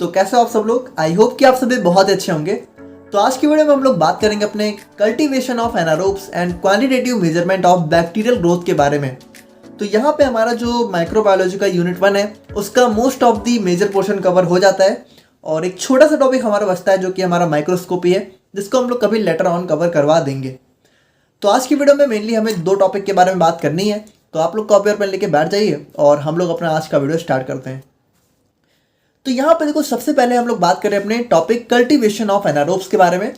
तो कैसे हो आप सब लोग। आई होप कि आप सभी बहुत अच्छे होंगे। तो आज की वीडियो में हम लोग बात करेंगे अपने cultivation of anaerobes and quantitative measurement of bacterial growth के बारे में। तो यहाँ पे हमारा जो माइक्रोबायोलॉजी का यूनिट 1 है उसका most of the major portion cover हो जाता है और एक छोटा सा टॉपिक हमारा बचता है जो कि हमारा माइक्रोस्कोपी है, जिसको हम लोग कभी लेटर ऑन कवर करवा देंगे। तो आज की वीडियो में मेनली हमें दो टॉपिक के बारे में बात करनी है, तो आप लोग कॉपी और पेन लेके बैठ जाइए और हम लोग अपना आज का वीडियो स्टार्ट करते हैं। तो यहाँ पे देखो, सबसे पहले हम लोग बात करें अपने टॉपिक कल्टीवेशन ऑफ एनारोब्स के बारे में।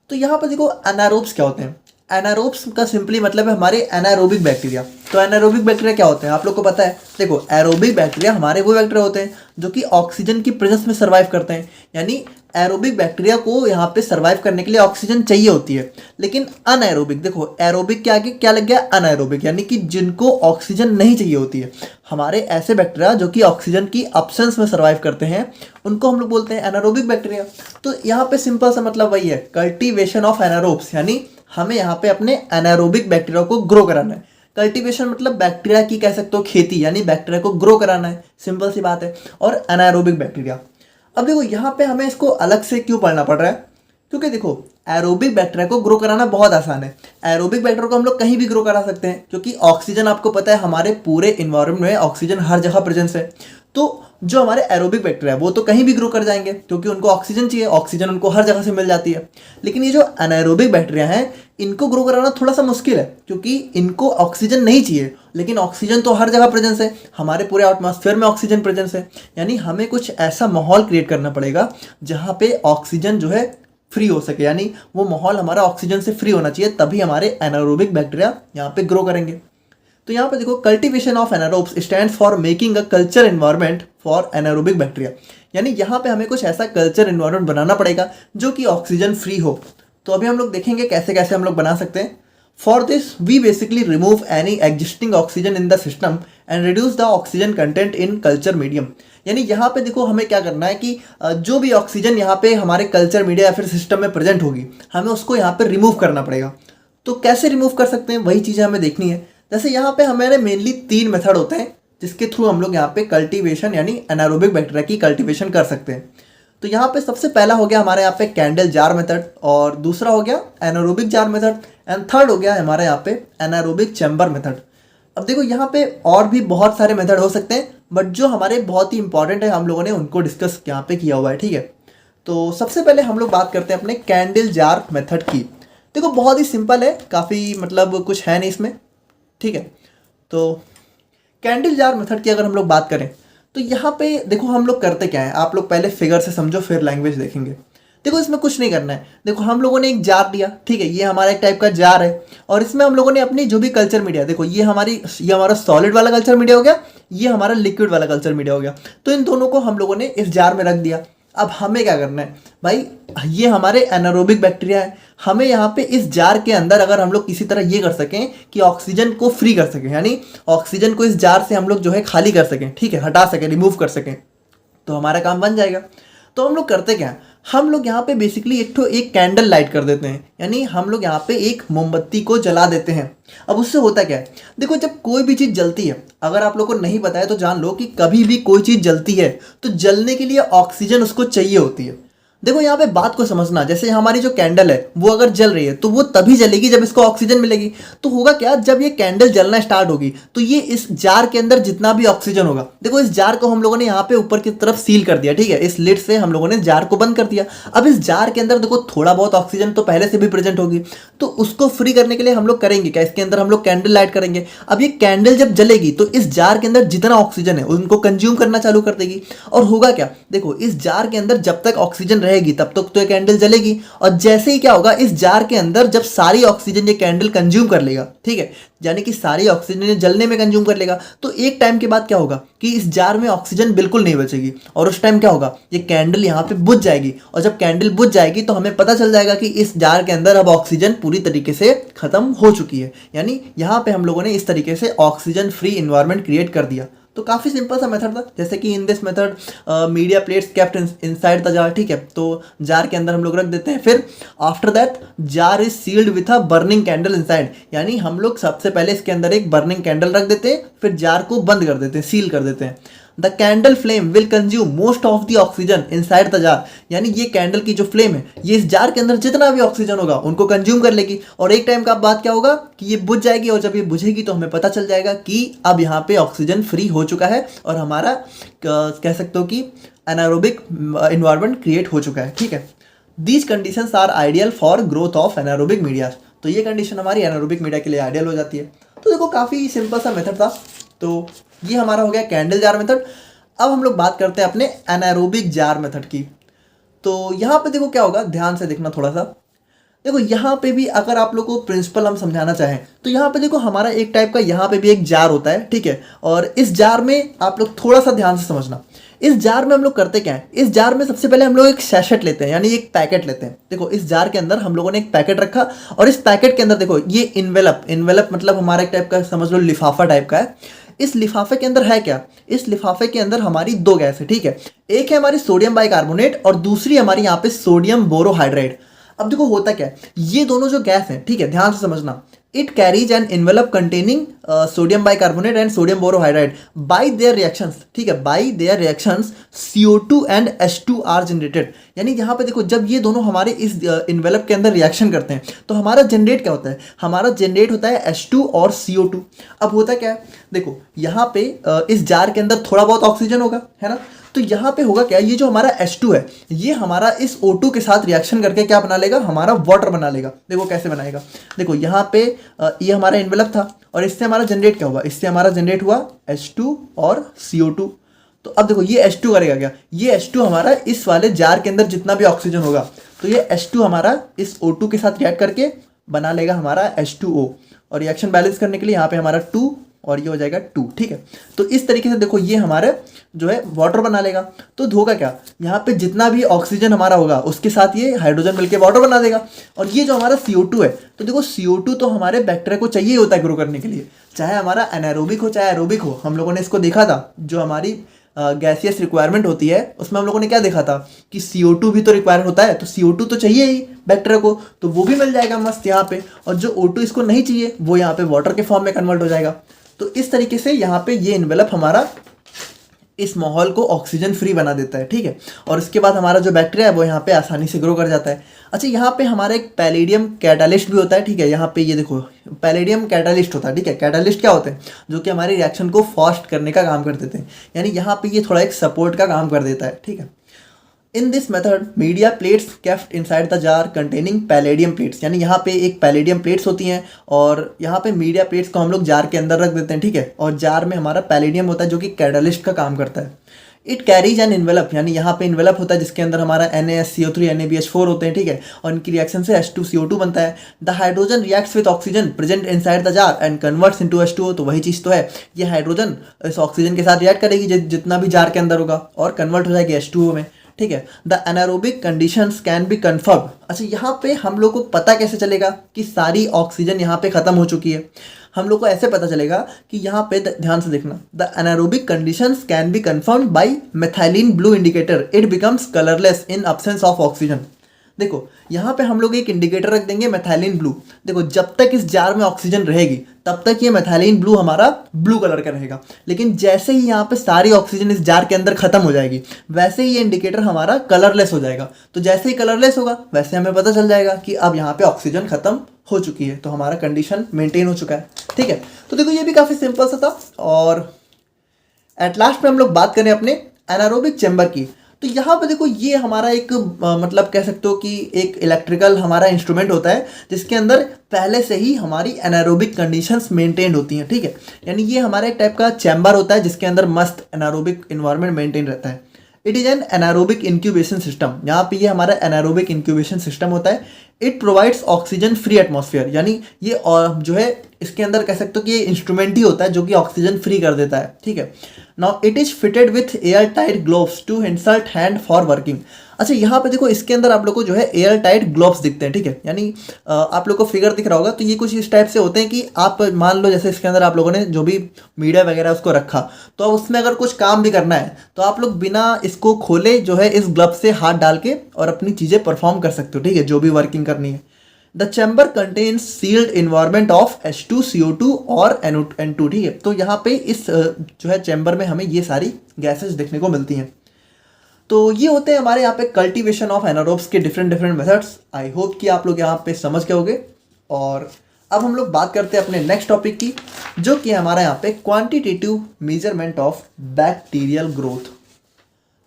तो यहाँ पे देखो, एनारोब्स क्या होते हैं। एनारोब्स का सिंपली मतलब है हमारे एनारोबिक बैक्टीरिया। तो एनारोबिक बैक्टीरिया क्या होते हैं आप लोग को पता है। देखो, एरोबिक बैक्टीरिया हमारे वो बैक्टीरिया होते हैं जो कि ऑक्सीजन की प्रेजेंस में सर्वाइव करते हैं, यानी एरोबिक बैक्टीरिया को यहाँ पे सर्वाइव करने के लिए ऑक्सीजन चाहिए होती है। लेकिन अनएरोबिक, देखो एरोबिक के आगे क्या लग गया, अनएरोबिक, यानी कि जिनको ऑक्सीजन नहीं चाहिए होती है। हमारे ऐसे बैक्टीरिया जो कि ऑक्सीजन की अब्सेंस में सर्वाइव करते हैं उनको हम लोग बोलते हैं एनारोबिक बैक्टीरिया। तो यहाँ पे सिंपल सा मतलब वही है, कल्टीवेशन ऑफ एनारोब्स, यानी हमें यहाँ पे अपने एनारोबिक बैक्टीरिया को ग्रो कराना है। कल्टीवेशन मतलब बैक्टीरिया की कह सकते हो खेती, यानी बैक्टीरिया को ग्रो कराना है, सिंपल सी बात है। और एनारोबिक बैक्टीरिया, अब देखो यहाँ पे हमें इसको अलग से क्यों पढ़ना पड़ रहा है, क्योंकि देखो एरोबिक बैक्टीरिया को ग्रो कराना बहुत आसान है। एरोबिक बैक्टीरिया को हम लोग कहीं भी ग्रो करा सकते हैं, क्योंकि ऑक्सीजन आपको पता है हमारे पूरे इन्वायरमेंट में ऑक्सीजन हर जगह प्रेजेंस है। तो जो हमारे एरोबिक बैक्टीरिया है वो तो कहीं भी ग्रो कर जाएंगे क्योंकि उनको ऑक्सीजन चाहिए, ऑक्सीजन उनको हर जगह से मिल जाती है। लेकिन ये जो एनारोबिक बैक्टीरिया हैं इनको ग्रो कराना थोड़ा सा मुश्किल है, क्योंकि इनको ऑक्सीजन नहीं चाहिए, लेकिन ऑक्सीजन तो हर जगह प्रेजेंस है, हमारे पूरे एटमॉस्फेयर में ऑक्सीजन प्रेजेंस है। यानी हमें कुछ ऐसा माहौल क्रिएट करना पड़ेगा जहाँ पे ऑक्सीजन जो है फ्री हो सके, यानी वो माहौल हमारा ऑक्सीजन से फ्री होना चाहिए, तभी हमारे एनारोबिक बैक्टीरिया यहाँ पे ग्रो करेंगे। तो यहाँ पे देखो, cultivation of anaerobes stands for making a culture environment for anaerobic bacteria, यानी यहाँ पे हमें कुछ ऐसा कल्चर एनवायरनमेंट बनाना पड़ेगा जो कि ऑक्सीजन फ्री हो। तो अभी हम लोग देखेंगे कैसे कैसे हम लोग बना सकते हैं। For this we basically remove any existing oxygen in the system and reduce the oxygen content in culture medium. यानी यहाँ पे देखो हमें क्या करना है कि जो भी ऑक्सीजन यहाँ पे हमारे कल्चर मीडिया या फिर सिस्टम में प्रेजेंट होगी, हमें उसको यहाँ पे रिमूव करना पड़ेगा। तो कैसे रिमूव कर सकते हैं वही चीज़ें हमें देखनी है। जैसे यहाँ पे हमारे मेनली 3 मेथड होते हैं जिसके थ्रू हम लोग यहाँ पे कल्टीवेशन यानी एनारोबिक बैक्टीरिया की कल्टीवेशन कर सकते हैं। तो यहाँ पे सबसे पहला हो गया हमारे यहाँ पे कैंडल जार मेथड, और दूसरा हो गया anaerobic jar method, and third हो गया हमारे यहाँ पे एनारोबिक चैम्बर मेथड। अब देखो यहाँ पे और भी बहुत सारे मेथड हो सकते हैं, बट जो हमारे बहुत ही इंपॉर्टेंट है हम लोगों ने उनको डिस्कस यहाँ पे किया हुआ है, ठीक है। तो सबसे पहले हम लोग बात करते हैं अपने कैंडल जार मेथड की। देखो बहुत ही सिंपल है, काफ़ी मतलब कुछ है नहीं इसमें, ठीक है। तो कैंडल जार मेथड की अगर हम लोग बात करें तो यहाँ पे देखो हम लोग करते क्या है, आप लोग पहले फिगर से समझो फिर लैंग्वेज देखेंगे। देखो इसमें कुछ नहीं करना है। देखो हम लोगों ने एक जार लिया, ठीक है, ये हमारा एक टाइप का जार है, और इसमें हम लोगों ने अपनी जो भी कल्चर मीडिया, देखो ये हमारा सॉलिड वाला कल्चर मीडिया हो गया, ये हमारा लिक्विड वाला कल्चर मीडिया हो गया। तो इन दोनों को हम लोगों ने इस जार में रख दिया। अब हमें क्या करना है भाई, ये हमारे एनारोबिक बैक्टीरिया है, हमें यहाँ पे इस जार के अंदर अगर हम लोग किसी तरह ये कर सकें कि ऑक्सीजन को फ्री कर सकें, यानी ऑक्सीजन को इस जार से हम लोग जो है खाली कर सकें, ठीक है, हटा सकें, रिमूव कर सकें, तो हमारा काम बन जाएगा। तो हम लोग करते क्या है, हम लोग यहाँ पे बेसिकली एक कैंडल लाइट कर देते हैं, यानी हम लोग यहाँ पे एक मोमबत्ती को जला देते हैं। अब उससे होता क्या है, देखो जब कोई भी चीज़ जलती है, अगर आप लोग को नहीं पता है तो जान लो कि कभी भी कोई चीज़ जलती है तो जलने के लिए ऑक्सीजन उसको चाहिए होती है। देखो यहाँ पे बात को समझना, जैसे हमारी जो कैंडल है वो अगर जल रही है तो वो तभी जलेगी जब इसको ऑक्सीजन मिलेगी। तो होगा क्या, जब ये कैंडल जलना स्टार्ट होगी तो ये इस जार के अंदर जितना भी ऑक्सीजन होगा, देखो इस जार को हम लोगों ने यहाँ पे ऊपर की तरफ सील कर दिया, ठीक है, इस लिड से हम लोगों ने जार को बंद कर दिया। अब इस जार के अंदर देखो थोड़ा बहुत ऑक्सीजन तो पहले से भी प्रेजेंट होगी, तो उसको फ्री करने के लिए हम लोग करेंगे क्या, इसके अंदर हम लोग कैंडल लाइट करेंगे। अब ये कैंडल जब जलेगी तो इस जार के अंदर जितना ऑक्सीजन है उनको कंज्यूम करना चालू कर देगी, और होगा क्या, देखो इस जार के अंदर जब तक ऑक्सीजन रहेगी तब तक तो कैंडल जलेगी, और जैसे ही क्या होगा, इस जार के अंदर जब सारी ऑक्सीजन ये कैंडल कंज्यूम कर लेगा, ठीक है, यानी कि सारी ऑक्सीजन जलने में कंज्यूम कर लेगा, तो एक टाइम के बाद क्या होगा कि इस जार में ऑक्सीजन बिल्कुल नहीं बचेगी, और उस टाइम क्या होगा, ये कैंडल यहाँ पे बुझ जाएगी, और जब कैंडल बुझ जाएगी तो हमें पता चल जाएगा कि इस जार के अंदर अब ऑक्सीजन पूरी तरीके से खत्म हो चुकी है। यानी यहाँ पे हम लोगों ने इस तरीके से ऑक्सीजन फ्री इन्वायरमेंट क्रिएट कर दिया। तो काफ़ी सिंपल सा मेथड था, जैसे कि इन this method media plates kept inside the jar, ठीक है, तो जार के अंदर हम लोग रख देते हैं। फिर after that jar is sealed with a burning candle inside, यानी हम लोग सबसे पहले इसके अंदर एक बर्निंग कैंडल रख देते हैं, फिर जार को बंद कर देते हैं, सील कर देते हैं। The candle flame will consume most of the oxygen inside the jar. यानी ये कैंडल की जो फ्लेम है ये इस जार के अंदर जितना भी ऑक्सीजन होगा उनको कंज्यूम कर लेगी, और एक टाइम का बाद क्या होगा कि ये बुझ जाएगी, और जब ये बुझेगी तो हमें पता चल जाएगा कि अब यहाँ पे ऑक्सीजन फ्री हो चुका है और हमारा कह सकते हो कि एनारोबिक इन्वायरमेंट क्रिएट हो चुका है। ठीक है, these conditions are ideal for growth of anaerobic media. तो ये कंडीशन हमारी एनारोबिक मीडिया के लिए आइडियल हो जाती है। तो देखो काफ़ी सिंपल सा मेथड था। तो ये हमारा हो गया कैंडल जार मेथड। अब हम लोग बात करते हैं अपने एनारोबिक जार मेथड की। तो यहाँ पे देखो क्या होगा, ध्यान से देखना थोड़ा सा। देखो यहाँ पे भी अगर आप लोग को प्रिंसिपल हम समझाना चाहें तो यहाँ पे देखो हमारा एक टाइप का यहाँ पे भी एक जार होता है। ठीक है, और इस जार में आप लोग थोड़ा सा ध्यान से समझना। इस जार में हम लोग करते क्या है, इस जार में सबसे पहले हम लोग एक सैशेट लेते हैं, यानी एक पैकेट लेते हैं। देखो इस जार के अंदर हम लोगों ने एक पैकेट रखा, और इस पैकेट के अंदर देखो ये इन्वेलप मतलब हमारा एक टाइप का समझ लो लिफाफा टाइप का है। इस लिफाफे के अंदर है क्या, इस लिफाफे के अंदर हमारी दो गैस है। ठीक है, एक है हमारी सोडियम बाइकार्बोनेट और दूसरी हमारी यहाँ पे सोडियम बोरोहाइड्राइड। अब देखो होता क्या है, ये दोनों जो गैस हैं, ठीक है ध्यान से समझना, it carries an envelope containing sodium bicarbonate and sodium borohydride by their reactions. ठीक है, by their reactions CO2 and H2 are generated. यानी यहाँ पे देखो जब ये दोनों हमारे इस एनवेलप के अंदर रिएक्शन करते हैं तो हमारा जनरेट क्या होता है, हमारा जनरेट होता है H2 और CO2। अब होता क्या है, देखो यहाँ पे इस जार के अंदर थोड़ा बहुत ऑक्सीजन होगा, है ना। तो यहाँ पे होगा क्या, ये जो हमारा H2 है ये हमारा इस O2 के साथ रिएक्शन करके क्या बना लेगा, हमारा वाटर बना लेगा। देखो कैसे बनाएगा, देखो यहाँ पे ये हमारा एनवेलप था और इससे हमारा जनरेट क्या हुआ, इससे हमारा जनरेट हुआ H2 और CO2। तो अब देखो ये H2 करेगा क्या, ये H2 हमारा इस वाले जार के अंदर जितना भी ऑक्सीजन होगा तो ये H2 हमारा इस O2 के साथ रिएक्ट करके बना लेगा हमारा H2O, और रिएक्शन बैलेंस करने के लिए यहाँ पे हमारा 2 और ये हो जाएगा 2। ठीक है, तो इस तरीके से देखो ये हमारे जो है वाटर बना लेगा। तो होगा क्या, यहाँ पे जितना भी ऑक्सीजन हमारा होगा उसके साथ ये हाइड्रोजन मिलके वाटर बना देगा। और ये जो हमारा CO2 है, तो देखो CO2 तो हमारे बैक्टीरिया को चाहिए होता है ग्रो करने के लिए, चाहे हमारा एनारोबिक हो चाहे एरोबिक हो। हम लोगों ने इसको देखा था, जो हमारी गैसियस रिक्वायरमेंट होती है उसमें हम लोगों ने क्या देखा था कि CO2 भी तो रिक्वायर होता है, तो CO2 तो चाहिए ही बैक्टीरिया को, तो वो भी मिल जाएगा मस्त यहाँ पे। और जो O2 इसको नहीं चाहिए वो यहाँ पे वाटर के फॉर्म में कन्वर्ट हो जाएगा। तो इस तरीके से यहाँ पे ये एनवेलप हमारा इस माहौल को ऑक्सीजन फ्री बना देता है। ठीक है, और इसके बाद हमारा जो बैक्टीरिया है वो यहाँ पे आसानी से ग्रो कर जाता है। अच्छा, यहाँ पे हमारा एक पैलेडियम कैटालिस्ट भी होता है। ठीक है, यहाँ पे ये देखो पैलेडियम कैटालिस्ट होता है। ठीक है, कैटालिस्ट क्या होते हैं, जो कि हमारी रिएक्शन को फास्ट करने का काम कर देते हैं, यानी यहाँ पे ये थोड़ा एक सपोर्ट का काम कर देता है। ठीक है, इन this method media plates kept inside the jar containing palladium plates, यानी यहाँ पे एक पैलेडियम प्लेट्स होती हैं और यहाँ पे मीडिया प्लेट्स को हम लोग जार के अंदर रख देते हैं। ठीक है, और जार में हमारा पैलेडियम होता है जो कि कैटालिस्ट का काम करता है। इट कैरीज एन इन्वेलप, यानी यहाँ पे इन्वेलप होता है जिसके अंदर हमारा NaSCO3 NaBH4 होते हैं। ठीक है, और इनकी रिएक्शन से H2CO2 बनता है। The hydrogen reacts with oxygen present inside the jar and converts into H2O। तो वही चीज़ तो है, ये हाइड्रोजन इस ऑक्सीजन के साथ रिएक्ट करेगी जितना भी जार के अंदर होगा और कन्वर्ट हो जाएगी H2O में। ठीक है, the anaerobic conditions can B confirm. अच्छा, यहाँ पे हम लोग को पता कैसे चलेगा कि सारी ऑक्सीजन यहाँ पे खत्म हो चुकी है, हम लोग को ऐसे पता चलेगा कि यहाँ पे ध्यान से देखना, the anaerobic conditions can be confirmed by methylene blue indicator, it becomes colourless in absence of oxygen. देखो यहाँ पे हम लोग एक इंडिकेटर रख देंगे मेथाइलिन ब्लू। देखो जब तक इस जार में ऑक्सीजन रहेगी तब तक ये मेथाइलिन ब्लू हमारा ब्लू कलर का रहेगा, लेकिन जैसे ही यहाँ पे सारी ऑक्सीजन इस जार के अंदर खत्म हो जाएगी वैसे ही ये इंडिकेटर हमारा कलरलेस हो जाएगा। तो जैसे ही कलरलेस होगा वैसे हमें पता चल जाएगा कि अब यहाँ पे ऑक्सीजन खत्म हो चुकी है, तो हमारा कंडीशन मेंटेन हो चुका है। ठीक है, तो देखो ये भी काफ़ी सिंपल सा था। और एट लास्ट में हम लोग बात करें अपने एनारोबिक चैम्बर की। तो यहाँ पे देखो ये हमारा एक मतलब कह सकते हो कि एक इलेक्ट्रिकल हमारा इंस्ट्रूमेंट होता है जिसके अंदर पहले से ही हमारी एनारोबिक कंडीशंस मेंटेन्ड होती हैं। ठीक है, यानी ये हमारा एक टाइप का चैम्बर होता है जिसके अंदर मस्त एनारोबिक इन्वायरमेंट मेंटेन रहता है। It is an anaerobic incubation system, यहाँ पे ये हमारा एनारोबिक इंक्यूबेशन सिस्टम होता है। It provides oxygen free atmosphere, यानी ये जो है इसके अंदर कह सकते हो कि ये इंस्ट्रूमेंट ही होता है जो कि ऑक्सीजन फ्री कर देता है। ठीक है, now it is fitted with air tight gloves to insert hand for working. अच्छा, यहाँ पे देखो इसके अंदर आप लोग को जो है एयर टाइट ग्लोव्स दिखते हैं। ठीक है, यानी आप लोग को फिगर दिख रहा होगा, तो ये कुछ इस टाइप से होते हैं कि आप मान लो जैसे इसके अंदर आप लोगों ने जो भी मीडिया वगैरह उसको रखा, तो अब उसमें अगर कुछ काम भी करना है तो आप लोग बिना इसको खोले जो है इस ग्लव से हाथ डाल के और अपनी चीज़ें परफॉर्म कर सकते हो। ठीक है, जो भी वर्किंग करनी है। The chamber contains sealed environment of H2CO2 और N2, ठीक है। तो यहाँ पे इस जो है चैम्बर में हमें ये सारी गैसेस देखने को मिलती हैं। तो ये होते हैं हमारे यहाँ पे कल्टीवेशन ऑफ एनारोब्स के different different methods. I hope कि आप लोग यहाँ पे समझ गए होंगे। और अब हम लोग बात करते हैं अपने नेक्स्ट टॉपिक की, जो कि हमारा यहाँ पे quantitative measurement of bacterial growth.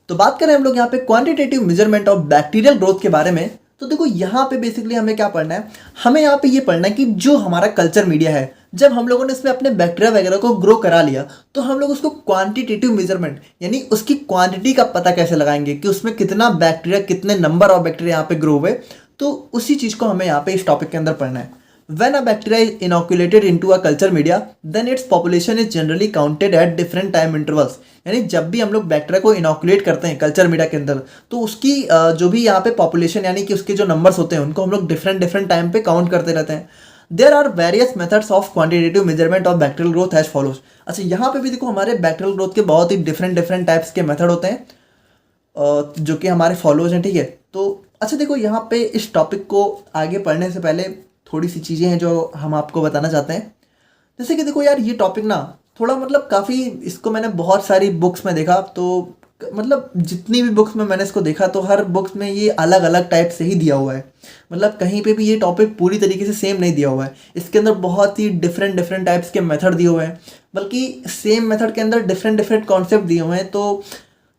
तो बात करें हम लोग यहाँ पे quantitative measurement of bacterial growth के बारे में, तो देखो यहाँ पे बेसिकली हमें क्या पढ़ना है, हमें यहाँ पे ये पढ़ना है कि जो हमारा कल्चर मीडिया है, जब हम लोगों ने इसमें अपने बैक्टीरिया वगैरह को ग्रो करा लिया, तो हम लोग उसको क्वांटिटेटिव मेजरमेंट यानी उसकी क्वांटिटी का पता कैसे लगाएंगे कि उसमें कितना बैक्टीरिया, कितने नंबर ऑफ बैक्टीरिया यहाँ पे ग्रो हुए। तो उसी चीज़ को हमें यहाँ पे इस टॉपिक के अंदर पढ़ना है। When a bacteria is inoculated into a culture media, then its population is generally counted at different time intervals। यानी जब भी हम लोग बैक्टीरिया को इनोकुलेट करते हैं कल्चर मीडिया के अंदर, तो उसकी जो भी यहाँ पे पॉपुलेशन यानी कि उसके जो नंबर्स होते हैं उनको हम लोग डिफरेंट डिफरेंट टाइम पे काउंट करते रहते हैं। There are various methods of quantitative measurement of bacterial growth as follows. अच्छा, यहाँ पे भी देखो हमारे बैक्टीरियल ग्रोथ के बहुत ही डिफरेंट डिफरेंट टाइप्स के मेथड होते हैं जो कि हमारे फॉलोज हैं, ठीक है। तो अच्छा देखो, यहाँ पे इस टॉपिक को आगे पढ़ने से पहले थोड़ी सी चीज़ें हैं जो हम आपको बताना चाहते हैं। जैसे कि देखो यार, ये टॉपिक ना थोड़ा मतलब काफ़ी, इसको मैंने बहुत सारी बुक्स में देखा, तो मतलब जितनी भी बुक्स में मैंने इसको देखा तो हर बुक्स में ये अलग अलग टाइप से ही दिया हुआ है। मतलब कहीं पे भी ये टॉपिक पूरी तरीके से सेम नहीं दिया हुआ है। इसके अंदर बहुत ही डिफरेंट डिफरेंट टाइप्स के मेथड दिए हुए हैं, बल्कि सेम मेथड के अंदर डिफरेंट डिफरेंट कॉन्सेप्ट दिए हुए हैं। तो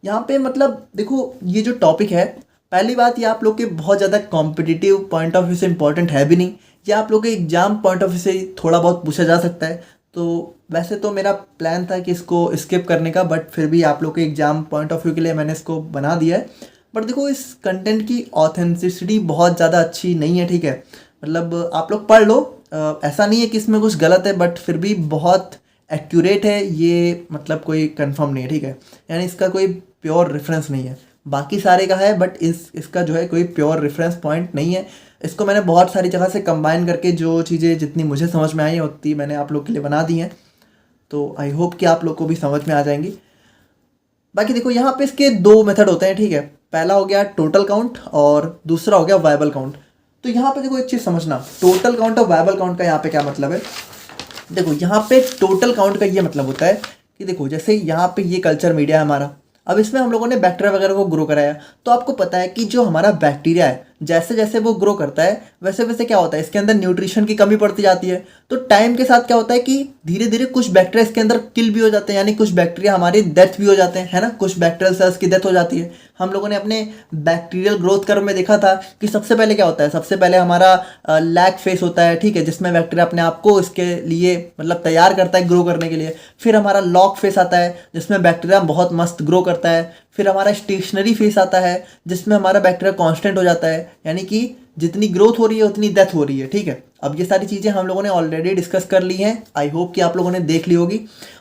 यहाँ पे मतलब देखो, ये जो टॉपिक है, पहली बात ये आप लोग के बहुत ज़्यादा कॉम्पिटिटिव पॉइंट ऑफ व्यू से इंपॉर्टेंट है भी नहीं, या आप लोग के एग्जाम पॉइंट ऑफ व्यू से थोड़ा बहुत पूछा जा सकता है। तो वैसे तो मेरा प्लान था कि इसको स्किप करने का, बट फिर भी आप लोग के एग्जाम पॉइंट ऑफ व्यू के लिए मैंने इसको बना दिया है। बट देखो, इस कंटेंट की ऑथेंटिसिटी बहुत ज़्यादा अच्छी नहीं है, ठीक है। मतलब आप लोग पढ़ लो, ऐसा नहीं है कि इसमें कुछ गलत है, बट फिर भी बहुत एक्यूरेट है ये, मतलब कोई कंफर्म नहीं है, ठीक है। यानी इसका कोई प्योर रेफरेंस नहीं है। बाकी सारे का है, बट इसका जो है कोई प्योर रेफरेंस पॉइंट नहीं है। इसको मैंने बहुत सारी जगह से कंबाइन करके जो चीज़ें जितनी मुझे समझ में आई हैं उतनी मैंने आप लोग के लिए बना दी हैं। तो आई होप कि आप लोग को भी समझ में आ जाएंगी। बाकी देखो, यहाँ पे इसके दो मेथड होते हैं, ठीक है। पहला हो गया टोटल काउंट और दूसरा हो गया वायबल काउंट। तो यहाँ पे देखो एक चीज़ समझना, टोटल काउंट और वायबल काउंट का यहाँ पे क्या मतलब है। देखो, यहाँ पे टोटल काउंट का ये मतलब होता है कि देखो, जैसे यहाँ पे ये कल्चर मीडिया है हमारा, अब इसमें हम लोगों ने बैक्टीरिया वगैरह को ग्रो कराया, तो आपको पता है कि जो हमारा बैक्टीरिया है, जैसे जैसे वो ग्रो करता है वैसे वैसे क्या होता है, इसके अंदर न्यूट्रिशन की कमी पड़ती जाती है। तो टाइम के साथ क्या होता है कि धीरे धीरे कुछ बैक्टीरिया इसके अंदर किल भी हो जाते हैं, यानी कुछ बैक्टीरिया हमारी डेथ भी हो जाते हैं, है ना। कुछ बैक्टीरियल सेल्स की डेथ हो जाती है। हम लोगों ने अपने बैक्टीरियल ग्रोथ कर्व में देखा था कि सबसे पहले क्या होता है, सबसे पहले हमारा लैग फेस होता है, ठीक है, जिसमें बैक्टीरिया अपने आप को इसके लिए मतलब तैयार करता है ग्रो करने के लिए। फिर हमारा लॉग फेस आता है जिसमें बैक्टीरिया बहुत मस्त ग्रो करता है। फिर हमारा स्टेशनरी फेस आता है जिसमें हमारा बैक्टीरिया कांस्टेंट हो जाता है, यानी कि जितनी ग्रोथ हो रही है उतनी डेथ हो रही है, ठीक है। अब ये सारी चीज़ें हम लोगों ने ऑलरेडी डिस्कस कर ली हैं, आई होप कि आप लोगों ने देख ली होगी।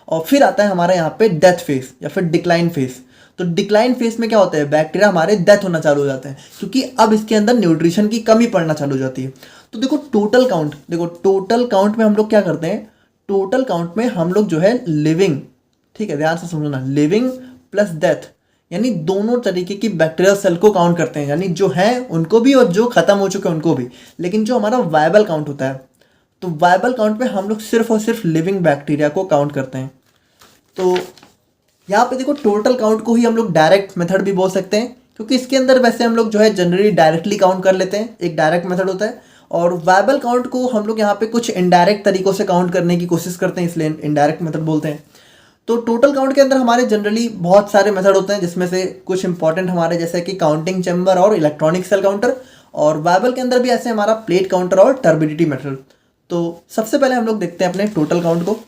और फिर आता है हमारा यहाँ पे डेथ फेस या फिर डिक्लाइन फेस। तो डिक्लाइन फेस में क्या होता है, बैक्टीरिया हमारे डेथ होना चालू हो जाते हैं, क्योंकि अब इसके अंदर न्यूट्रिशन की कमी पड़ना चालू हो जाती है। तो देखो टोटल काउंट, देखो टोटल काउंट में हम लोग क्या करते हैं, टोटल काउंट में हम लोग जो है लिविंग, ठीक है, ध्यान से समझना, लिविंग प्लस डेथ, यानी दोनों तरीके की बैक्टीरियल सेल को काउंट करते हैं, यानी जो हैं उनको भी और जो खत्म हो चुके हैं उनको भी। लेकिन जो हमारा वायबल काउंट होता है, तो वायबल काउंट में हम लोग सिर्फ और सिर्फ लिविंग बैक्टीरिया को काउंट करते हैं। तो यहाँ पे देखो, टोटल काउंट को ही हम लोग डायरेक्ट मेथड भी बोल सकते हैं, क्योंकि इसके अंदर वैसे हम लोग जो है जनरली डायरेक्टली काउंट कर लेते हैं, एक डायरेक्ट मेथड होता है। और वायबल काउंट को हम लोग यहाँ पे कुछ इनडायरेक्ट तरीकों से काउंट करने की कोशिश करते हैं, इसलिए इनडायरेक्ट मेथड बोलते हैं। तो टोटल काउंट के अंदर हमारे जनरली बहुत सारे मेथड होते हैं, जिसमें से कुछ इंपॉर्टेंट हमारे जैसे कि काउंटिंग चैम्बर और इलेक्ट्रॉनिक सेल काउंटर। और वायबल के अंदर भी ऐसे हमारा प्लेट काउंटर और टर्बिडिटी मेथड। तो सबसे पहले हम लोग देखते हैं अपने टोटल काउंट को।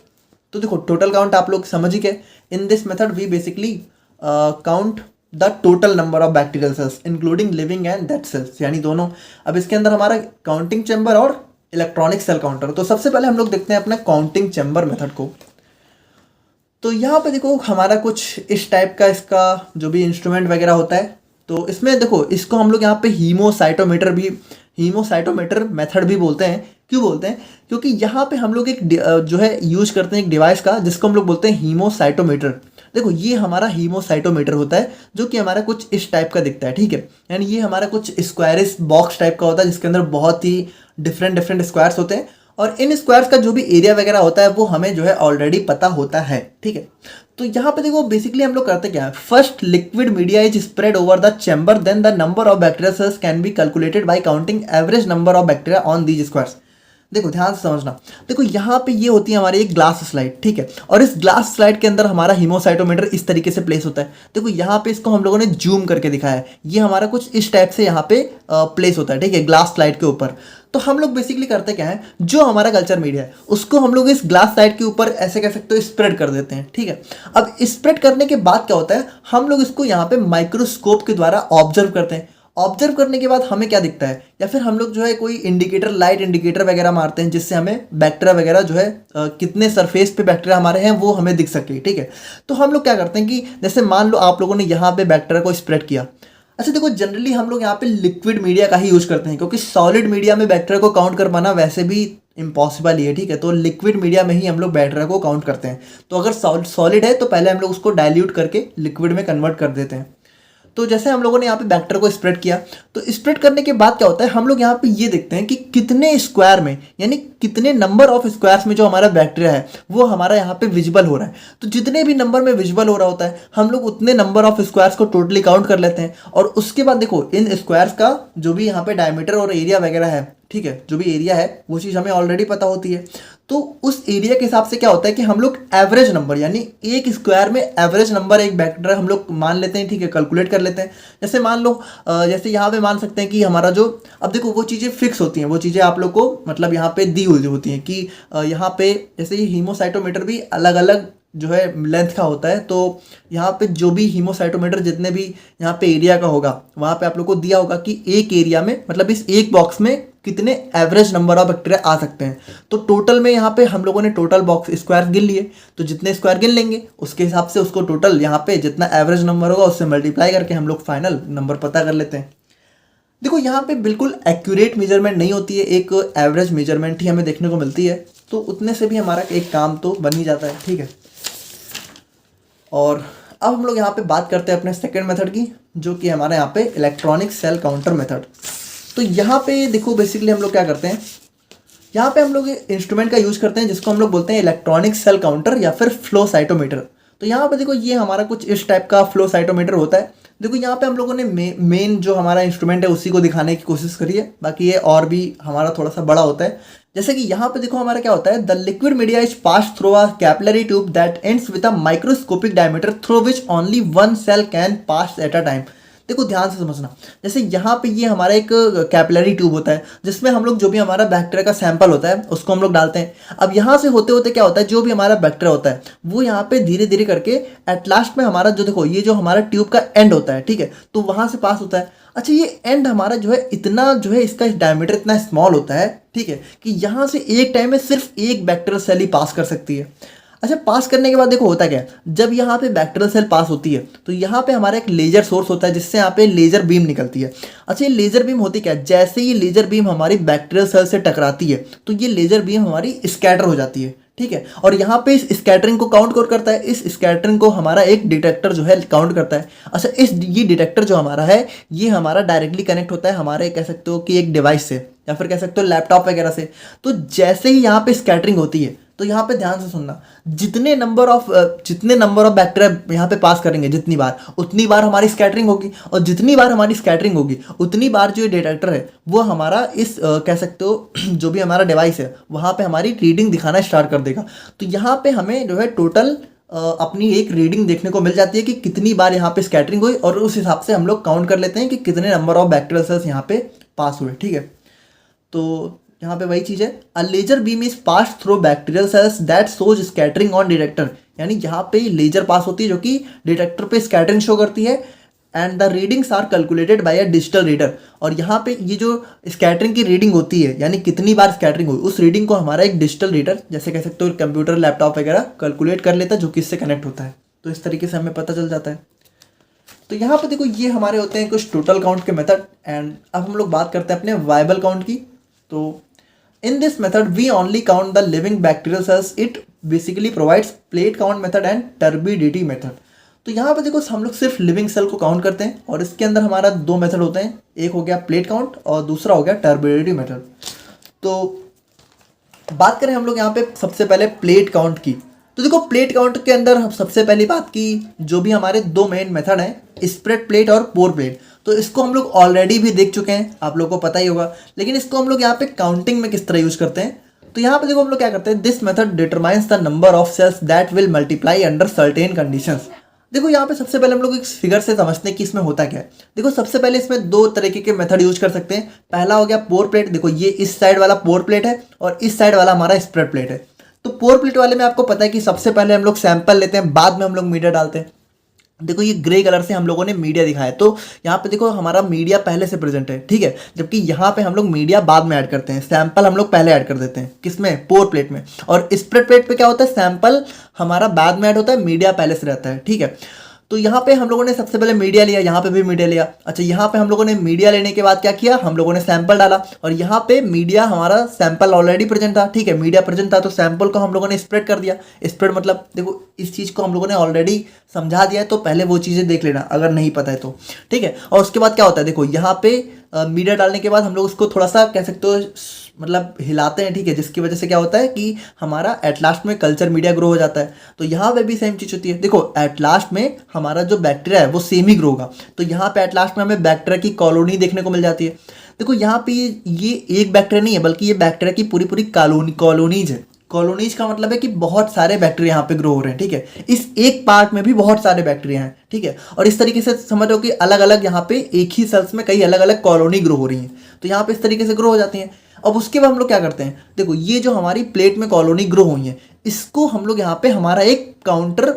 तो देखो, टोटल काउंट आप लोग समझ ही गए। In this method we basically count the total number of bacterial cells including living and dead cells, यानी दोनों। अब इसके अंदर हमारा काउंटिंग चैम्बर और इलेक्ट्रॉनिक सेल काउंटर। तो सबसे पहले हम लोग देखते हैं अपना काउंटिंग चैम्बर मेथड को। तो यहाँ पे देखो, हमारा कुछ इस टाइप का इसका जो भी इंस्ट्रूमेंट वगैरह होता है, तो इसमें देखो, इसको हम लोग यहाँ पे हीमोसाइटोमीटर मेथड भी बोलते हैं। क्यों बोलते हैं, क्योंकि यहाँ पे हम लोग एक जो है यूज करते हैं एक डिवाइस का, जिसको हम लोग बोलते हैं हीमोसाइटोमीटर। देखो, ये हमारा हीमोसाइटोमीटर होता है, जो कि हमारा कुछ इस टाइप का दिखता है, ठीक है। यानी ये हमारा कुछ स्क्वायरिश बॉक्स टाइप का होता है, जिसके अंदर बहुत ही डिफरेंट डिफरेंट स्क्वायर्स होते हैं और इन स्क्वायर्स का जो भी एरिया वगैरह होता है वो हमें जो है ऑलरेडी पता होता है, ठीक है। तो यहाँ पे देखो बेसिकली हम लोग करते क्या है, first liquid media is spread over the chamber, then the number of bacterial cells can be calculated by counting average number of bacteria on these squares. देखो ध्यान से समझना, देखो यहाँ पे ये होती है हमारी एक ग्लास स्लाइड, ठीक है, और इस ग्लास स्लाइड के अंदर हमारा हीमोसाइटोमीटर इस तरीके से प्लेस होता है। देखो यहाँ पे इसको हम लोगों ने जूम करके दिखाया है, ये हमारा कुछ इस टाइप से यहाँ पे प्लेस होता है, ठीक है, ग्लास स्लाइड के ऊपर। तो हम लोग बेसिकली करते क्या है, जो हमारा कल्चर मीडिया है उसको हम लोग इस ग्लास स्लाइड के ऊपर ऐसे कह सकते हो स्प्रेड कर देते हैं, ठीक है। अब स्प्रेड करने के बाद क्या होता है, हम लोग इसको यहाँ पे माइक्रोस्कोप के द्वारा ऑब्जर्व करते हैं। ऑब्जर्व करने के बाद हमें क्या दिखता है, या फिर हम लोग जो है कोई इंडिकेटर, लाइट इंडिकेटर वगैरह मारते हैं जिससे हमें बैक्टीरिया वगैरह जो है कितने सरफेस पे बैक्टीरिया हमारे हैं वो हमें दिख सके, ठीक है। तो हम लोग क्या करते हैं कि जैसे मान लो आप लोगों ने यहाँ पे बैक्टीरिया को स्प्रेड किया। अच्छा देखो जनरली हम लोग यहाँ पे लिक्विड मीडिया का ही यूज करते हैं क्योंकि सॉलिड मीडिया में बैक्टीरिया को काउंट कर पाना वैसे भी इम्पॉसिबल ही है, ठीक है। तो लिक्विड मीडिया में ही हम लोग बैक्टीरिया को काउंट करते हैं। तो अगर सॉलिड है तो पहले हम लोग उसको डाइल्यूट करके लिक्विड में कन्वर्ट कर देते हैं। तो जैसे हम लोगों ने यहाँ पे बैक्टीरिया को स्प्रेड किया, तो स्प्रेड करने के बाद क्या होता है, हम लोग यहाँ पे ये देखते हैं कि कितने स्क्वायर में, यानी कितने नंबर ऑफ स्क्वायर्स में जो हमारा बैक्टीरिया है वो हमारा यहाँ पे विजिबल हो रहा है। तो जितने भी नंबर में विजिबल हो रहा होता है हम लोग उतने नंबर ऑफ स्क्वायर्स को टोटली काउंट कर लेते हैं। और उसके बाद देखो इन स्क्वायर्स का जो भी यहाँ पे डायमीटर और एरिया वगैरह है, ठीक है, जो भी एरिया है वो चीज़ हमें ऑलरेडी पता होती है। तो उस एरिया के हिसाब से क्या होता है कि हम लोग एवरेज नंबर, यानी एक स्क्वायर में एवरेज नंबर एक बैक्टीरिया हम लोग मान लेते हैं, ठीक है, कैलकुलेट कर लेते हैं। जैसे मान लो जैसे यहाँ पे मान सकते हैं कि हमारा जो, अब देखो वो चीज़ें फिक्स होती हैं, वो चीज़ें आप लोग को मतलब यहाँ पे दी हुई होती हैं कि यहाँ पे जैसे ये हीमोसाइटोमीटर भी अलग अलग जो है लेंथ का होता है। तो यहाँ पे जो भी हीमोसाइटोमीटर जितने भी यहाँ पे एरिया का होगा वहाँ पे आप लोग को दिया होगा कि एक एरिया में मतलब इस एक बॉक्स में कितने एवरेज नंबर ऑफ बैक्टीरिया आ सकते हैं। तो टोटल में यहाँ पे हम लोगों ने टोटल बॉक्स स्क्वायर गिन लिए, तो जितने स्क्वायर गिन लेंगे उसके हिसाब से उसको टोटल यहाँ पे जितना एवरेज नंबर होगा उससे मल्टीप्लाई करके हम लोग फाइनल नंबर पता कर लेते हैं। देखो यहाँ पे बिल्कुल एक्यूरेट मेजरमेंट नहीं होती है, एक एवरेज मेजरमेंट ही हमें देखने को मिलती है। तो उतने से भी हमारा एक काम तो बन ही जाता है, ठीक है। और अब हम लोग यहाँ पे बात करते हैं अपने सेकेंड मेथड की, जो कि हमारे यहाँ पे इलेक्ट्रॉनिक सेल काउंटर मेथड। तो यहाँ पे देखो बेसिकली हम लोग क्या करते हैं, यहाँ पे हम लोग इंस्ट्रूमेंट का यूज करते हैं जिसको हम लोग बोलते हैं इलेक्ट्रॉनिक सेल काउंटर या फिर फ्लो साइटोमीटर। तो यहाँ पे देखो ये हमारा कुछ इस टाइप का फ्लो साइटोमीटर होता है। देखो यहाँ पे हम लोगों ने मेन जो हमारा इंस्ट्रूमेंट है उसी को दिखाने की कोशिश करी है, बाकी ये और भी हमारा थोड़ा सा बड़ा होता है। जैसे कि यहाँ पे देखो हमारा क्या होता है, the liquid media is pass through a capillary tube that ends with a microscopic diameter through which only one cell can pass at a time. देखो ध्यान से समझना, जैसे यहाँ पे ये हमारा एक कैपिलरी ट्यूब होता है जिसमें हम लोग जो भी हमारा बैक्टीरिया का सैंपल होता है उसको हम लोग डालते हैं। अब यहाँ से होते होते क्या होता है, जो भी हमारा बैक्टीरिया होता है वो यहाँ पे धीरे धीरे करके एट लास्ट में हमारा जो देखो ये जो हमारा ट्यूब का एंड होता है, ठीक है, तो वहाँ से पास होता है। अच्छा ये एंड हमारा जो है इतना जो है इसका डायमीटर इतना स्मॉल होता है, ठीक है, कि यहाँ से एक टाइम में सिर्फ एक बैक्टीरियल सेल ही पास कर सकती है। अच्छा पास करने के बाद देखो होता क्या है, जब यहाँ पे बैक्टीरियल सेल पास होती है तो यहाँ पे हमारा एक लेजर सोर्स होता है जिससे यहाँ पे लेजर बीम निकलती है। अच्छा ये लेजर बीम होती क्या है, जैसे ये लेजर बीम हमारी बैक्टीरियल सेल से टकराती है तो ये लेजर बीम हमारी स्कैटर हो जाती है, ठीक है। और यहाँ पे इस स्कैटरिंग को काउंट कौन करता है, इस स्कैटरिंग को हमारा एक डिटेक्टर जो है काउंट करता है। अच्छा ये डिटेक्टर जो हमारा है ये हमारा डायरेक्टली कनेक्ट होता है हमारे कह सकते हो कि एक डिवाइस से या फिर कह सकते हो लैपटॉप वगैरह से। तो जैसे ही यहाँ पे स्कैटरिंग होती है तो यहाँ पे ध्यान से सुनना, जितने नंबर ऑफ बैक्टीरिया यहाँ पे पास करेंगे जितनी बार उतनी बार हमारी स्कैटरिंग होगी, और जितनी बार हमारी स्कैटरिंग होगी उतनी बार जो डिटेक्टर है वो हमारा इस कह सकते हो जो भी हमारा डिवाइस है वहाँ पे हमारी रीडिंग दिखाना स्टार्ट कर देगा। तो यहाँ पे हमें जो है टोटल अपनी एक रीडिंग देखने को मिल जाती है कि कितनी बार यहाँ पे स्कैटरिंग हुई, और उस हिसाब से हम लोग काउंट कर लेते हैं कि कितने नंबर ऑफ बैक्टीरियल सेल्स यहाँ पे पास हुए, ठीक है। तो यहाँ पे वही चीज़ है, a laser beam is pass through bacterial cells that shows scattering on detector, यानी यहाँ पे लेजर पास होती है जो कि डिटेक्टर पे स्कैटरिंग शो करती है, and the readings are calculated by a digital reader. और यहाँ पे ये जो स्कैटरिंग की रीडिंग होती है यानी कितनी बार स्कैटरिंग हुई उस रीडिंग को हमारा एक डिजिटल रीडर जैसे कह सकते हो कंप्यूटर लैपटॉप वगैरह कैलकुलेट कर लेता है, जो कि इससे कनेक्ट होता है। तो इस तरीके से हमें पता चल जाता है। तो यहाँ पे देखो ये हमारे होते हैं कुछ टोटल काउंट के मेथड, एंड अब हम लोग बात करते हैं अपने वायबल काउंट की। तो in this method we only count the living bacterial cells. It basically provides plate count method and turbidity method. तो यहाँ पे देखो हम लोग सिर्फ लिविंग सेल को काउंट करते हैं, और इसके अंदर हमारा दो मेथड होते हैं, एक हो गया प्लेट काउंट और दूसरा हो गया टर्बिडिटी मेथड। तो बात करें हम लोग यहाँ पे सबसे पहले प्लेट काउंट की, तो देखो प्लेट काउंट के अंदर हम सबसे पहली बात की जो भी हमारे दो मेन मेथड हैं, स्प्रेड प्लेट और पोर प्लेट, तो इसको हम लोग ऑलरेडी भी देख चुके हैं, आप लोगों को पता ही होगा। लेकिन इसको हम लोग यहाँ पे काउंटिंग में किस तरह यूज करते हैं, तो यहाँ पे देखो हम लोग क्या करते हैं, this method determines the number of cells that will multiply under certain conditions. देखो यहाँ पे सबसे पहले हम लोग इस फिगर से समझते हैं कि इसमें होता क्या है। देखो सबसे पहले इसमें दो तरीके के मेथड यूज कर सकते हैं। पहला हो गया पोर प्लेट, देखो ये इस साइड वाला पोर प्लेट है और इस साइड वाला हमारा स्प्रेड प्लेट है। तो पोर प्लेट वाले में आपको पता है कि सबसे पहले हम लोग सैंपल लेते हैं, बाद में हम लोग मीडिया डालते हैं। देखो ये ग्रे कलर से हम लोगों ने मीडिया दिखाया है, तो यहाँ पे देखो हमारा मीडिया पहले से प्रेजेंट है, ठीक है, जबकि यहाँ पे हम लोग मीडिया बाद में ऐड करते हैं, सैंपल हम लोग पहले ऐड कर देते हैं, किसमें, पोर प्लेट में। और स्प्रेड प्लेट पे क्या होता है, सैंपल हमारा बाद में ऐड होता है, मीडिया पहले से रहता है, ठीक है। तो यहाँ पे हम लोगों ने सबसे पहले मीडिया लिया, यहाँ पे भी मीडिया लिया। अच्छा यहाँ पे हम लोगों ने मीडिया लेने के बाद क्या किया, हम लोगों ने सैंपल डाला, और यहाँ पे मीडिया हमारा सैंपल ऑलरेडी प्रेजेंट था, ठीक है, मीडिया प्रेजेंट था, तो सैंपल को हम लोगों ने स्प्रेड कर दिया। स्प्रेड मतलब देखो इस चीज़ को हम लोगों ने ऑलरेडी समझा दिया है, तो पहले वो चीज़ें देख लेना अगर नहीं पता है तो, ठीक है। और उसके बाद क्या होता है, देखो यहाँ पे मीडिया डालने के बाद हम लोग उसको थोड़ा सा कह सकते हो मतलब हिलाते हैं, ठीक है, जिसकी वजह से क्या होता है कि हमारा एट लास्ट में कल्चर मीडिया ग्रो हो जाता है। तो यहाँ पे भी सेम चीज़ होती है, देखो एट लास्ट में हमारा जो बैक्टीरिया है वो सेम ही ग्रो होगा, तो यहाँ पे एट लास्ट में हमें बैक्टीरिया की कॉलोनी देखने को मिल जाती है। देखो यहाँ पे ये एक बैक्टीरिया नहीं है, बल्कि ये बैक्टीरिया की पूरी पूरी कॉलोनीज है। कॉलोनीज का मतलब है कि बहुत सारे बैक्टीरिया यहाँ पे ग्रो हो रहे हैं, ठीक है, इस एक पार्ट में भी बहुत सारे बैक्टीरिया हैं, ठीक है। और इस तरीके से समझ लो कि अलग अलग यहाँ पे एक ही सेल्स में कई अलग अलग कॉलोनी ग्रो हो रही हैं, तो यहाँ पे इस तरीके से ग्रो हो जाती हैं। अब उसके बाद हम लोग क्या करते हैं, देखो ये जो हमारी प्लेट में कॉलोनी ग्रो हुई है, इसको हम लोग यहाँ पे हमारा एक काउंटर,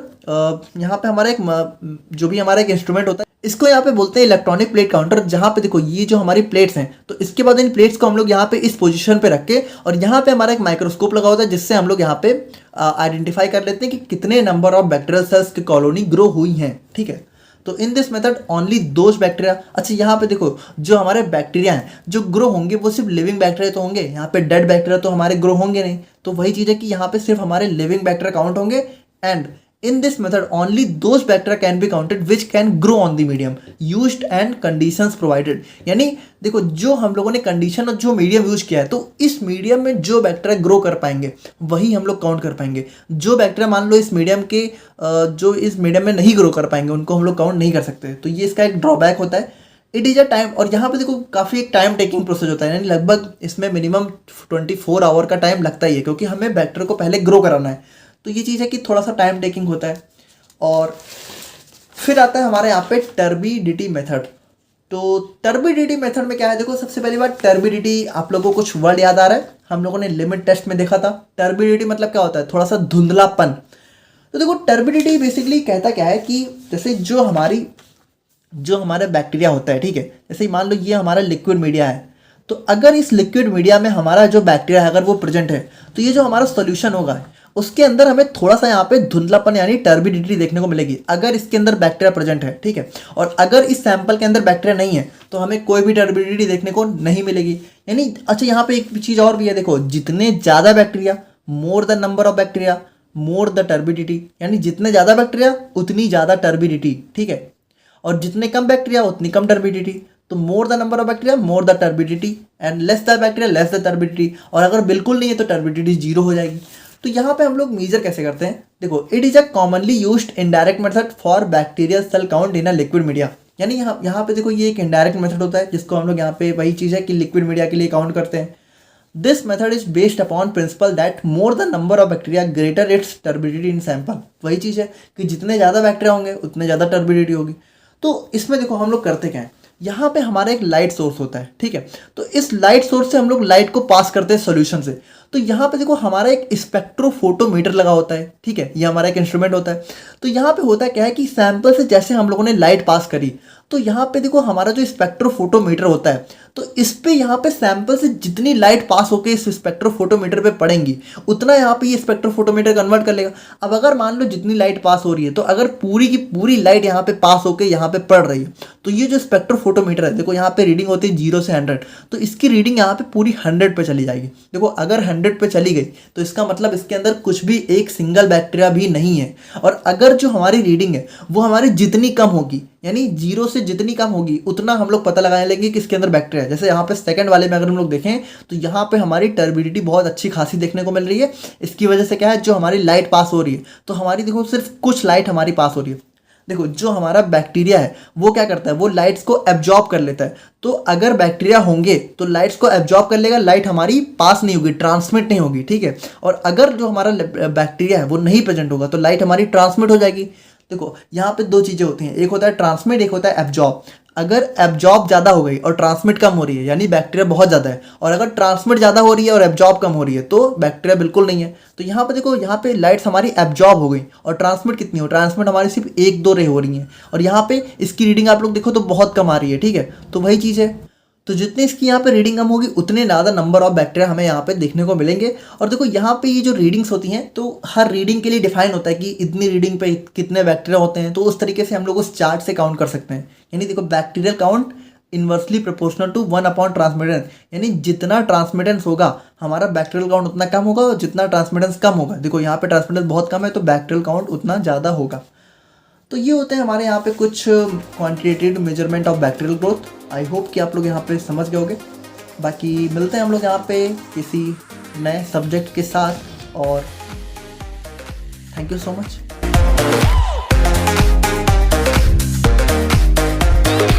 यहाँ पे हमारा एक जो भी हमारा एक इंस्ट्रूमेंट होता है, इसको यहाँ पे बोलते हैं इलेक्ट्रॉनिक प्लेट काउंटर। जहाँ पे देखो ये जो हमारी प्लेट्स हैं, तो इसके बाद इन प्लेट्स को हम लोग यहाँ पे इस पोजीशन पे रख के, और यहाँ पे हमारा एक माइक्रोस्कोप लगा होता है, जिससे हम लोग यहाँ पे आइडेंटिफाई कर लेते हैं कि कितने नंबर ऑफ बैक्टीरियल सेल्स की कॉलोनी ग्रो हुई हैं, ठीक है। तो इन this method only those bacteria, अच्छा यहाँ पे देखो जो हमारे बैक्टीरिया हैं जो ग्रो होंगे वो सिर्फ लिविंग बैक्टीरिया तो होंगे, यहाँ पे डेड बैक्टीरिया तो हमारे ग्रो होंगे नहीं। तो वही चीज़ है कि यहाँ पे सिर्फ हमारे लिविंग बैक्टीरिया काउंट होंगे, and in this method only those bacteria can be counted which can grow on the medium used and conditions provided। यानी देखो जो हम लोगों ने कंडीशन और जो मीडियम यूज किया है, तो इस मीडियम में जो बैक्टीरिया ग्रो कर पाएंगे वही हम लोग काउंट कर पाएंगे। जो बैक्टीरिया मान लो इस मीडियम के जो इस मीडियम में नहीं ग्रो कर पाएंगे उनको हम लोग काउंट नहीं कर सकते। तो ये इसका एक ड्रॉबैक होता है, इट इज़ अ टाइम। और यहाँ पे देखो काफ़ी एक टाइम टेकिंग प्रोसेस होता है, यानी लगभग इसमें मिनिमम 24 आवर का टाइम लगता ही है, क्योंकि हमें बैक्टीरिया को पहले ग्रो कराना है। तो ये चीज़ है कि थोड़ा सा टाइम टेकिंग होता है। और फिर आता है हमारे यहाँ पे टर्बिडिटी मेथड। तो टर्बिडिटी मेथड में क्या है, देखो सबसे पहली बात टर्बिडिटी, आप लोगों को कुछ वर्ड याद आ रहा है, हम लोगों ने लिमिट टेस्ट में देखा था। टर्बिडिटी मतलब क्या होता है, थोड़ा सा धुंधलापन। तो देखो टर्बिडिटी बेसिकली कहता क्या है कि जैसे जो हमारे बैक्टीरिया होता है, ठीक है, जैसे मान लो ये हमारा लिक्विड मीडिया है, तो अगर इस लिक्विड मीडिया में हमारा जो बैक्टीरिया है अगर वो प्रेजेंट है, तो ये जो हमारा सॉल्यूशन होगा उसके अंदर हमें थोड़ा सा यहाँ पे धुंधलापन यानी टर्बिडिटी देखने को मिलेगी, अगर इसके अंदर बैक्टीरिया प्रेजेंट है, ठीक है। और अगर इस सैंपल के अंदर बैक्टीरिया नहीं है तो हमें कोई भी टर्बिडिटी देखने को नहीं मिलेगी। यानी अच्छा यहाँ पे एक चीज़ और भी है, देखो जितने ज़्यादा bacteria, more the number of bacteria more the turbidity, यानी जितने ज़्यादा बैक्टीरिया उतनी ज़्यादा टर्बिडिटी, ठीक है, और जितने कम बैक्टीरिया उतनी कम टर्बिडिटी। तो more the number of bacteria more the turbidity, and less the bacteria less the turbidity, और अगर बिल्कुल नहीं है तो टर्बिडिटी जीरो हो जाएगी। तो यहाँ पे हम लोग मेजर कैसे करते हैं, देखो it is a commonly used indirect method for bacterial cell count in a liquid media. यानी यहाँ पे देखो ये एक इनडायरेक्ट मेथड होता है, जिसको हम लोग यहाँ पे वही चीज़ है कि लिक्विड मीडिया के लिए काउंट करते हैं। This method is based upon principal that more the number of bacteria greater it's turbidity in sample. वही चीज़ है कि जितने ज़्यादा बैक्टीरिया होंगे उतने ज़्यादा टर्बिडिटी होगी। तो इसमें देखो हम लोग करते क्या है, यहाँ पे हमारा एक लाइट सोर्स होता है, ठीक है, तो इस लाइट सोर्स से हम लोग लाइट को पास करते हैं सॉल्यूशन से। तो यहाँ पे देखो हमारा एक स्पेक्ट्रोफोटोमीटर लगा होता है, ठीक है, ये हमारा एक इंस्ट्रूमेंट होता है। तो यहाँ पे होता क्या है कि सैंपल से जैसे हम लोगों ने लाइट पास करी, तो यहाँ पे देखो हमारा जो स्पेक्ट्रोफोटोमीटर होता है, तो इस पे यहाँ पे सैंपल से जितनी लाइट पास होकर इस स्पेक्ट्रोफोटोमीटर पे पड़ेंगी उतना यहाँ पे ये स्पेक्ट्रोफोटोमीटर कन्वर्ट कर लेगा। अब अगर मान लो जितनी लाइट पास हो रही है, तो अगर पूरी की पूरी लाइट यहाँ पे पास होकर यहाँ पे पड़ रही है, तो ये जो स्पेक्ट्रोफोटोमीटर है देखो यहाँ पे रीडिंग होती है 0 से 100, तो इसकी रीडिंग यहाँ पे पूरी 100 पे चली जाएगी। देखो अगर 100 100 पे चली गई तो इसका मतलब इसके अंदर कुछ भी एक सिंगल बैक्टीरिया भी नहीं है। और अगर जो हमारी रीडिंग है वो हमारी जितनी कम होगी, यानी 0 से जितनी कम होगी उतना हम लोग पता लगाने लेंगे कि इसके अंदर बैक्टीरिया है। जैसे यहाँ पे सेकंड वाले में अगर हम लोग देखें तो यहाँ पे हमारी टर्बिडिटी बहुत अच्छी खासी देखने को मिल रही है। इसकी वजह से क्या है, जो हमारी लाइट पास हो रही है तो हमारी देखो सिर्फ कुछ लाइट हमारी पास हो रही है। देखो जो हमारा बैक्टीरिया है वो क्या करता है, वो लाइट्स को एब्जॉर्ब कर लेता है। तो अगर बैक्टीरिया होंगे तो लाइट्स को एब्जॉर्ब कर लेगा, लाइट हमारी पास नहीं होगी, ट्रांसमिट नहीं होगी, ठीक है। और अगर जो हमारा बैक्टीरिया है वो नहीं प्रेजेंट होगा तो लाइट हमारी ट्रांसमिट हो जाएगी। देखो यहाँ पे दो चीज़ें होती हैं, एक होता है ट्रांसमिट, एक होता है एब्जॉर्ब। अगर एब्जॉर्ब ज़्यादा हो गई और ट्रांसमिट कम हो रही है यानी बैक्टीरिया बहुत ज़्यादा है, और अगर ट्रांसमिट ज़्यादा हो रही है और एब्जॉर्ब कम हो रही है तो बैक्टीरिया बिल्कुल नहीं है। तो यहाँ पे देखो, यहाँ पे लाइट्स हमारी एब्जॉर्ब हो गई और ट्रांसमिट कितनी हो, ट्रांसमिट हमारी सिर्फ 1-2 रे हो रही हैं, और यहाँ पे इसकी रीडिंग आप लोग देखो तो बहुत कम आ रही है, ठीक है। तो वही चीज़ है, तो जितनी इसकी यहाँ पे रीडिंग कम होगी उतने ज़्यादा नंबर ऑफ बैक्टीरिया हमें यहाँ पे देखने को मिलेंगे। और देखो यहाँ पे ये जो रीडिंग्स होती हैं तो हर रीडिंग के लिए डिफाइन होता है कि इतनी रीडिंग पे कितने बैक्टीरिया होते हैं, तो उस तरीके से हम लोग उस चार्ट से काउंट कर सकते हैं। यानी देखो bacterial count inversely proportional to 1/ट्रांसमिटेंस, यानी जितना ट्रांसमिटेंस होगा हमारा बैक्टीरियल काउंट उतना कम होगा, और जितना ट्रांसमिटेंस कम होगा, देखो यहाँ पे ट्रांसमिटेंस बहुत कम है तो बैक्टीरियल काउंट उतना ज़्यादा होगा। तो ये होते हैं हमारे यहाँ पे कुछ quantitative measurement of bacterial growth. I hope कि आप लोग यहाँ पे समझ गए होंगे। बाकी मिलते हैं हम लोग यहाँ पे किसी नए सब्जेक्ट के साथ, और थैंक यू सो मच।